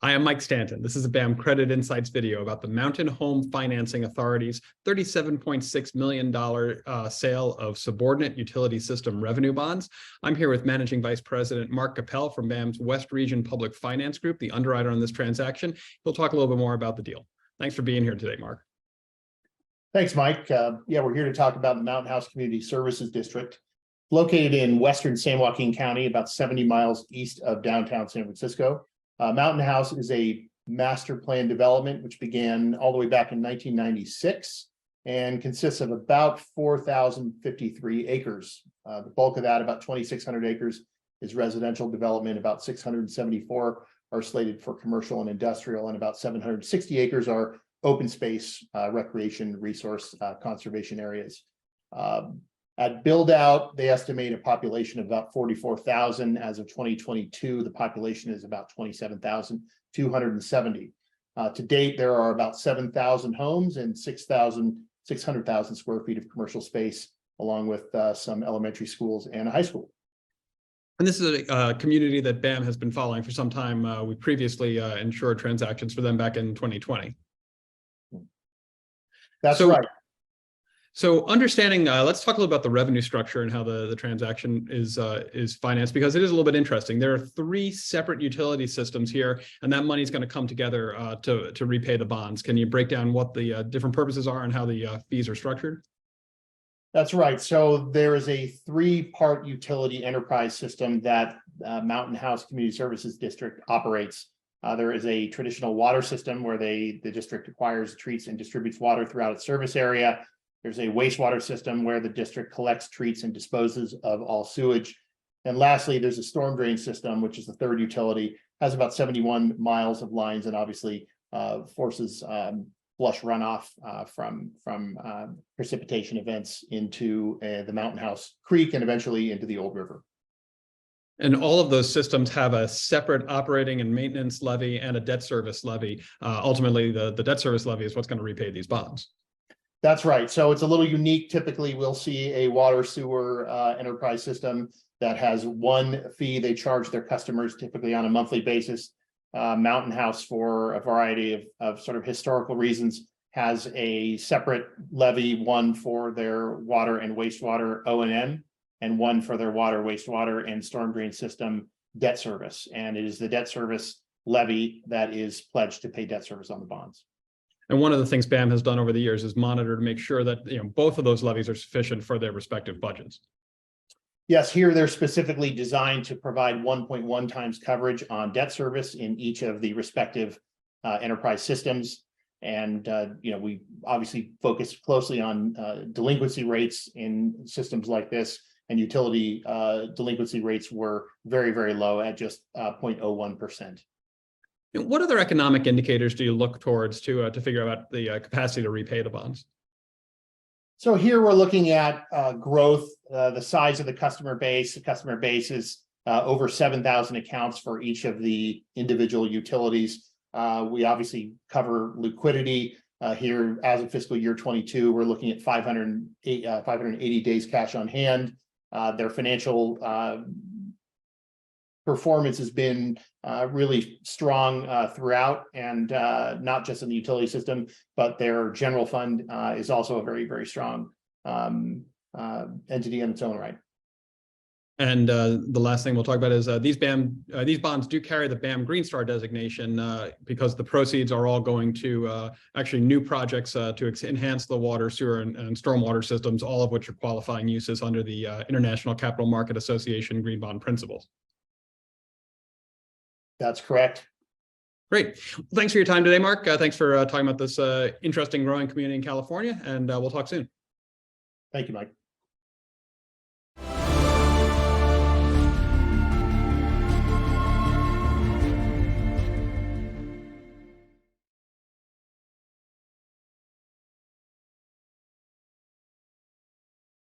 Hi, I'm Mike Stanton. This is a BAM Credit Insights video about the Mountain Home Financing Authority's $37.6 million sale of subordinate utility system revenue bonds. I'm here with Managing Vice President Mark Capell from BAM's West Region Public Finance Group, the underwriter on this transaction. He'll talk a little bit more about the deal. Thanks for being here today, Mark. Thanks, Mike. We're here to talk about the Mountain House Community Services District, located in western San Joaquin County, about 70 miles east of downtown San Francisco. Mountain House is a master plan development which began all the way back in 1996 and consists of about 4,053 acres. The bulk of that, about 2,600 acres, is residential development. About 674 are slated for commercial and industrial, and about 760 acres are open space, recreation, resource conservation areas. At build out, they estimate a population of about 44,000. As of 2022, the population is about 27,270. To date, there are about 7,000 homes and 600,000 square feet of commercial space, along with some elementary schools and a high school. And this is a community that BAM has been following for some time. We previously insured transactions for them back in 2020. That's right. So understanding, let's talk a little about the revenue structure and how the transaction is financed, because it is a little bit interesting. There are three separate utility systems here, and that money is going to come together to repay the bonds. Can you break down what the different purposes are and how the fees are structured? That's right. So there is a three-part utility enterprise system that Mountain House Community Services District operates. There is a traditional water system where the district acquires, treats, and distributes water throughout its service area. There's a wastewater system where the district collects, treats, and disposes of all sewage. And lastly, there's a storm drain system, which is the third utility, has about 71 miles of lines and obviously forces flush runoff from precipitation events into the Mountain House Creek and eventually into the Old River. And all of those systems have a separate operating and maintenance levy and a debt service levy. Ultimately, the debt service levy is what's going to repay these bonds. That's right. So it's a little unique. Typically, we'll see a water sewer enterprise system that has one fee they charge their customers, typically on a monthly basis. Mountain House, for a variety of sort of historical reasons, has a separate levy, one for their water and wastewater O&M, and one for their water, wastewater, and storm drain system debt service. And it is the debt service levy that is pledged to pay debt service on the bonds. And one of the things BAM has done over the years is monitor to make sure that both of those levies are sufficient for their respective budgets. Yes, here they're specifically designed to provide 1.1 times coverage on debt service in each of the respective enterprise systems. And we obviously focus closely on delinquency rates in systems like this, and utility delinquency rates were very, very low at just 0.01%. What other economic indicators do you look towards to figure out the capacity to repay the bonds? So here we're looking at growth, the size of the customer base. The customer base is over 7,000 accounts for each of the individual utilities. We obviously cover liquidity here as of fiscal year 22. We're looking at 580 days cash on hand. Their financial performance has been really strong throughout, and not just in the utility system, but their general fund is also a very, very strong entity in its own right. And the last thing we'll talk about is these bonds do carry the BAM Green Star designation because the proceeds are all going to actually new projects to enhance the water, sewer, and stormwater systems, all of which are qualifying uses under the International Capital Market Association Green Bond Principles. That's correct. Great. Well, thanks for your time today, Mark. Thanks for talking about this interesting growing community in California, and we'll talk soon. Thank you, Mike.